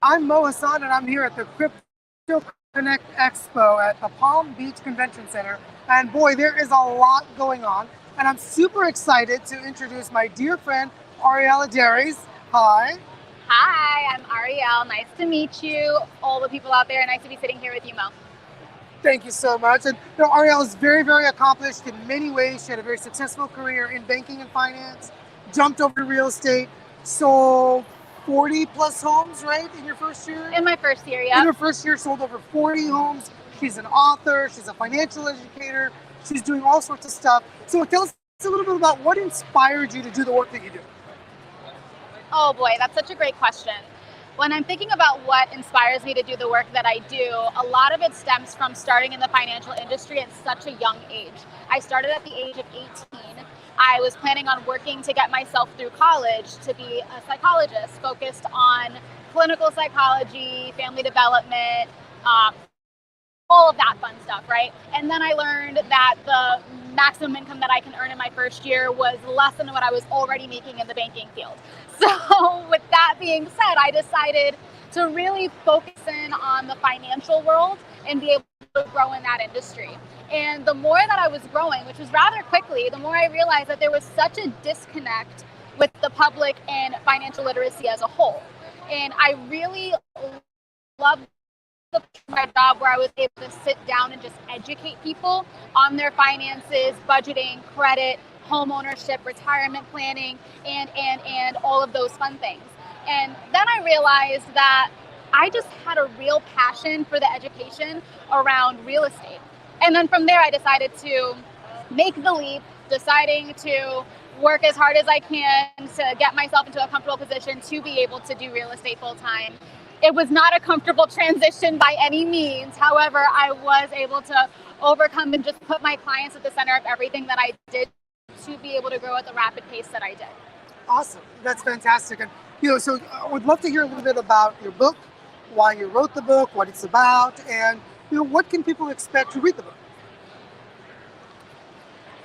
I'm Mo Hasan, and I'm here at the Crypto Connect Expo at the Palm Beach Convention Center. And boy, there is a lot going on. And I'm super excited to introduce my dear friend, Ariel. Hi. Hi, I'm Ariel. Nice to meet you. All the people out there, nice to be sitting here with you, Mo. Thank you so much. And Ariel is very, very accomplished in many ways. She had a very successful career in banking and finance, jumped over to real estate, sold 40 plus homes, right, in your first year? In my first year, In yep. her first year, sold over 40 homes. She's an author, she's a financial educator, she's doing all sorts of stuff. So tell us a little bit about what inspired you to do the work that you do. Oh boy, that's such a great question. When I'm thinking about what inspires me to do the work that I do, a lot of it stems from starting in the financial industry at such a young age. I started at the age of 18. I was planning on working to get myself through college to be a psychologist focused on clinical psychology, family development, all of that fun stuff, right? And then I learned that the maximum income that I can earn in my first year was less than what I was already making in the banking field. So with that being said, I decided to really focus in on the financial world and be able to grow in that industry. And the more that I was growing, which was rather quickly, the more I realized that there was such a disconnect with the public and financial literacy as a whole. And I really loved my job where I was able to sit down and just educate people on their finances, budgeting, credit, home ownership, retirement planning, and all of those fun things. And then I realized that I just had a real passion for the education around real estate. And then from there, I decided to make the leap, deciding to work as hard as I can to get myself into a comfortable position to be able to do real estate full time. It was not a comfortable transition by any means. However, I was able to overcome and just put my clients at the center of everything that I did to be able to grow at the rapid pace that I did. Awesome. That's fantastic. And so I would love to hear a little bit about your book, why you wrote the book, what it's about, and what can people expect to read the book?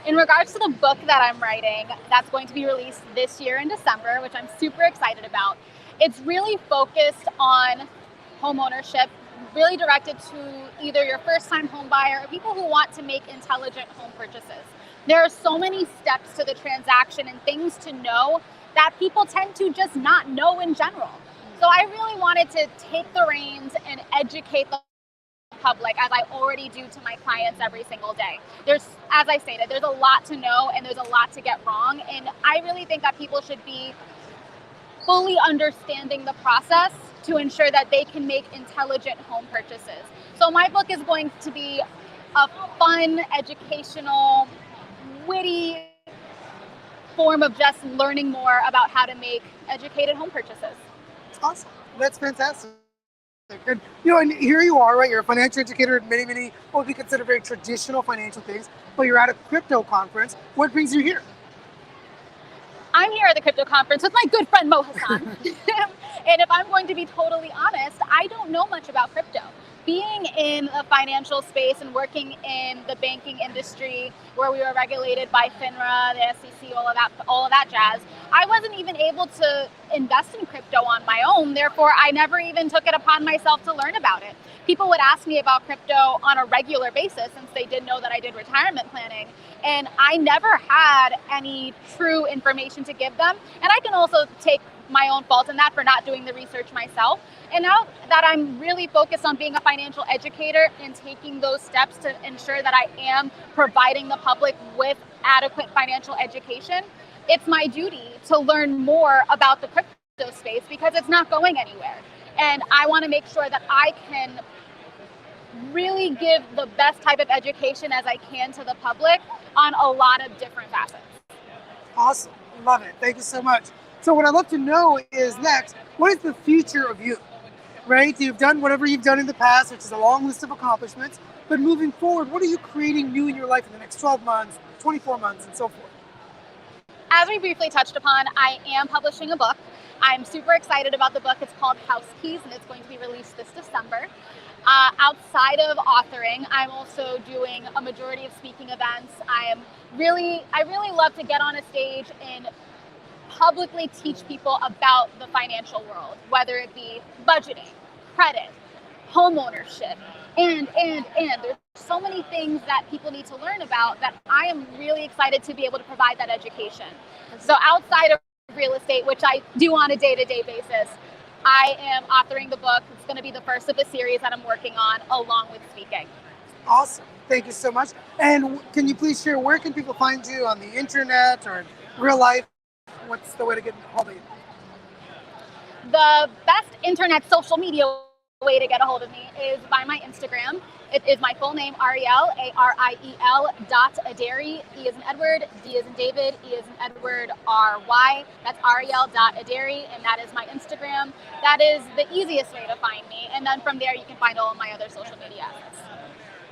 In regards to the book that I'm writing, that's going to be released this year in December, which I'm super excited about. It's really focused on home ownership, really directed to either your first-time home buyer or people who want to make intelligent home purchases. There are so many steps to the transaction and things to know that people tend to just not know in general. So I really wanted to take the reins and educate the public, as I already do to my clients every single day. As I stated, there's a lot to know and there's a lot to get wrong. And I really think that people should be fully understanding the process to ensure that they can make intelligent home purchases. So my book is going to be a fun, educational, witty form of just learning more about how to make educated home purchases. Awesome. That's fantastic. And here you are, right? You're a financial educator in many, what would be considered very traditional financial things, but you're at a crypto conference. What brings you here? I'm here at the crypto conference with my good friend Mo Hasan. And if I'm going to be totally honest, I don't know much about crypto. Being in the financial space and working in the banking industry where we were regulated by FINRA, the SEC, all of that jazz, I wasn't even able to invest in crypto on my own. Therefore, I never even took it upon myself to learn about it. People would ask me about crypto on a regular basis since they did know that I did retirement planning. And I never had any true information to give them. And I can also take my own fault in that for not doing the research myself. And now that I'm really focused on being a financial educator and taking those steps to ensure that I am providing the public with adequate financial education, it's my duty to learn more about the crypto space because it's not going anywhere. And I want to make sure that I can really give the best type of education as I can to the public on a lot of different facets. Awesome. Love it. Thank you so much. So what I'd love to know is next, what is the future of you? Right? You've done whatever you've done in the past, which is a long list of accomplishments. But moving forward, what are you creating new in your life in the next 12 months, 24 months, and so forth? As we briefly touched upon, I am publishing a book. I'm super excited about the book. It's called House Keys, and it's going to be released this December. Outside of authoring, I'm also doing a majority of speaking events. I really love to get on a stage and publicly teach people about the financial world, whether it be budgeting, credit, home ownership, and there's so many things that people need to learn about that I am really excited to be able to provide that education. So outside of real estate, which I do on a day-to-day basis, I am authoring the book. It's going to be the first of a series that I'm working on, along with speaking. Awesome. Thank you so much. And can you please share where can people find you on the internet or in real life? What's the way to get a hold of you? The best internet social media way to get a hold of me is by my Instagram. It is my full name, Ariel, Ariel .Adary, E as in Edward, D as in David, E as in Edward, R-Y. That's Ariel.Adary, and that is my Instagram. That is the easiest way to find me. And then from there, you can find all of my other social media assets.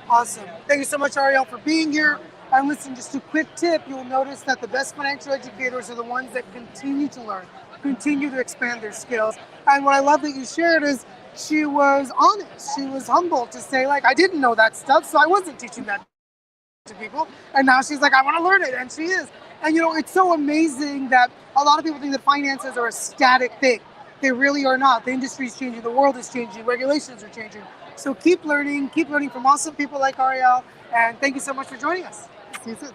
Awesome. Thank you so much, Ariel, for being here. And listen, just a quick tip, you'll notice that the best financial educators are the ones that continue to learn, continue to expand their skills. And what I love that you shared is she was honest. She was humble to say, like, I didn't know that stuff, so I wasn't teaching that to people. And now she's like, I want to learn it. And she is. And, it's so amazing that a lot of people think that finances are a static thing. They really are not. The industry is changing. The world is changing. Regulations are changing. So keep learning from awesome people like Ariel. And thank you so much for joining us. See you soon.